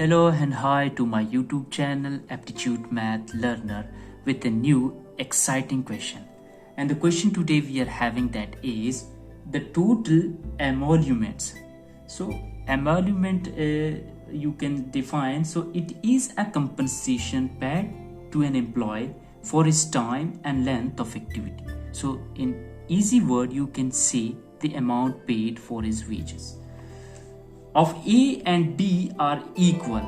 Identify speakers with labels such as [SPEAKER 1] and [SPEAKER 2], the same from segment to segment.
[SPEAKER 1] Hello and hi to my YouTube channel Aptitude Math Learner with a new exciting question. And the question today we are having that is the total emoluments. So emolument you can define, so it is a compensation paid to an employee for his time and length of activity. So in easy word you can say the amount paid for his wages. Of A and B are equal,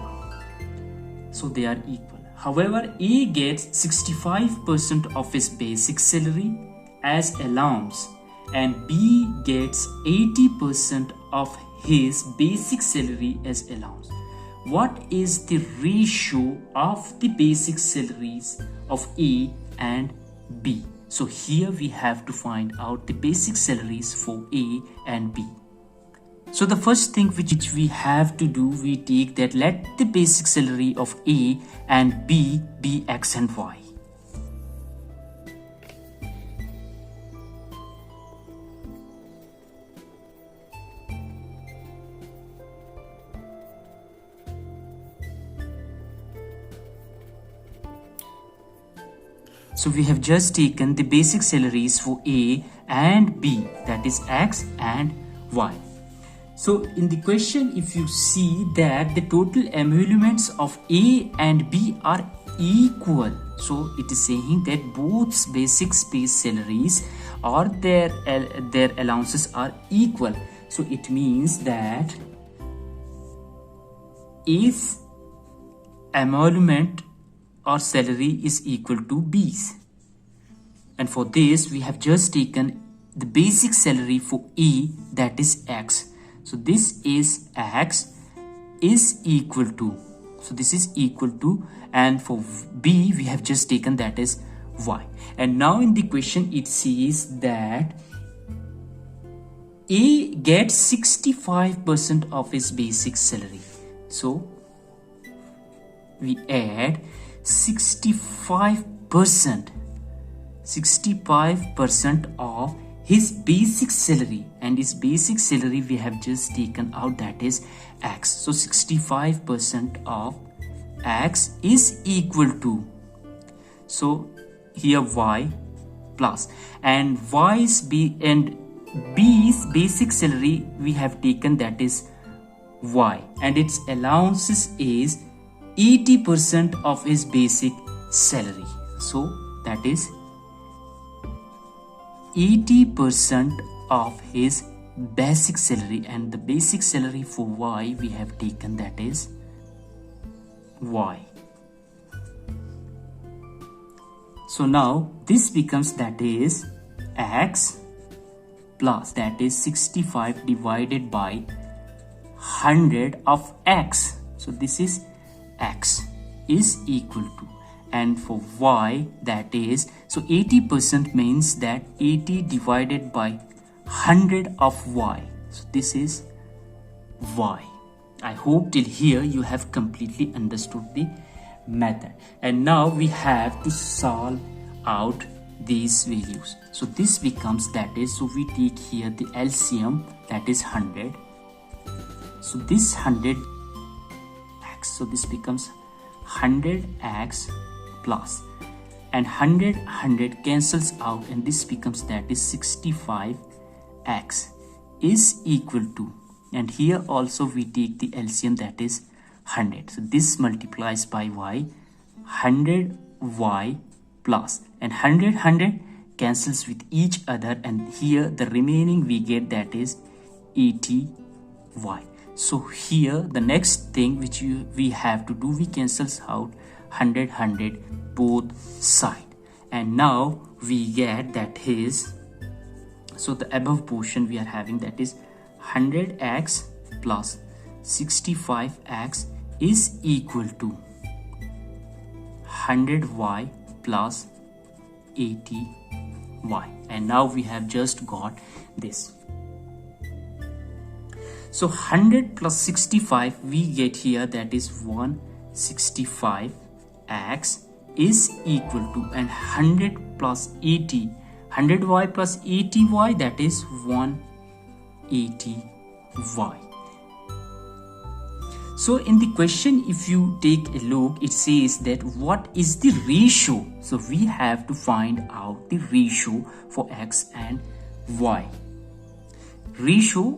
[SPEAKER 1] so they are equal. However, A gets 65% of his basic salary as allowance and B gets 80% of his basic salary as allowance. What is the ratio of the basic salaries of A and B? So here we have to find out the basic salaries for A and B. So the first thing which we have to do, we take that let the basic salary of A and B be X and Y. So we have just taken the basic salaries for A and B, that is X and Y. So in the question, if you see that the total emoluments of A and B are equal, so it is saying that both basic salaries or their allowances are equal. So it means that A's emolument or salary is equal to B's. And for this, we have just taken the basic salary for A, that is X. So this is X is equal to, so this is equal to, and for B we have just taken that is Y. And now in the question it says that A gets 65% of his basic salary. So we add 65% of his basic salary, and his basic salary we have just taken out, that is X. So 65% of X is equal to, so here Y plus, and Y's B and B's basic salary we have taken, that is Y, and its allowances is 80% of his basic salary. So that is 80% of his basic salary, and the basic salary for Y we have taken, that is Y. So now this becomes, that is X plus, that is 65 divided by 100 of X. So this is X is equal to, and for Y that is, so 80% means that 80 divided by 100 of Y. So this is Y. I hope till here you have completely understood the method. And now we have to solve out these values. So this becomes, that is, so we take here the LCM, that is 100. So this 100 X, so this becomes 100X plus, and 100 cancels out, and this becomes, that is 65X is equal to, and here also we take the LCM, that is 100. So this multiplies by Y, 100Y plus, and 100 cancels with each other, and here the remaining we get, that is 80Y. So here the next thing which we have to do, we cancels out 100 both side, and now we get that is, so the above portion we are having, that is 100X plus 65X is equal to 100Y plus 80Y, and now we have just got this. So 100 plus 65 we get here, that is 165X is equal to, and 100 plus 80, 100Y plus 80Y, that is 180Y. So in the question, if you take a look, it says that what is the ratio? So we have to find out the ratio for X and Y. Ratio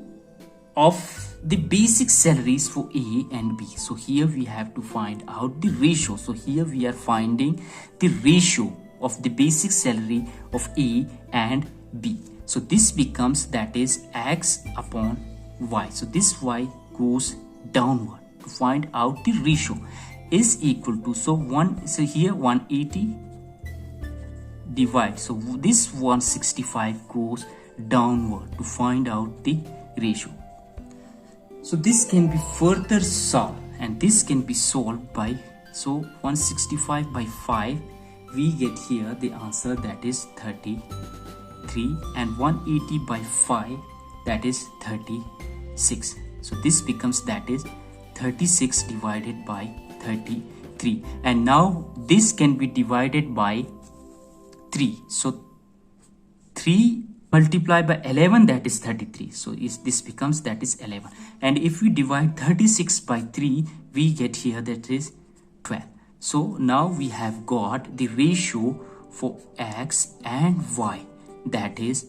[SPEAKER 1] of the basic salaries for A and B. So here we have to find out the ratio. So here we are finding the ratio of the basic salary of A and B. So this becomes, that is X upon Y. So this Y goes downward. To find out the ratio is equal to, so here 180 divide, so this 165 goes downward to find out the ratio. So this can be further solved, and this can be solved by, so 165 by 5, we get here the answer, that is 33, and 180 by 5, that is 36. So this becomes, that is 36 divided by 33, and now this can be divided by 3. So 3 multiplied by 11, that is 33. So this becomes, that is 11, and if we divide 36 by 3, we get here, that is 12. So now we have got the ratio for X and Y, that is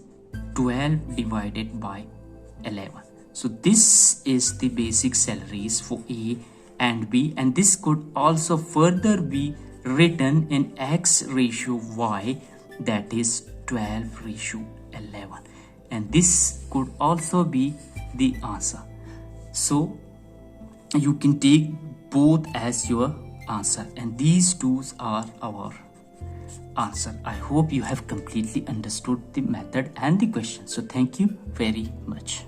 [SPEAKER 1] 12 divided by 11. So this is the basic salaries for A and B, and this could also further be written in X ratio Y, that is 12 ratio 11, and this could also be the answer. So you can take both as your answer, and these two are our answer. I hope you have completely understood the method and the question. So thank you very much.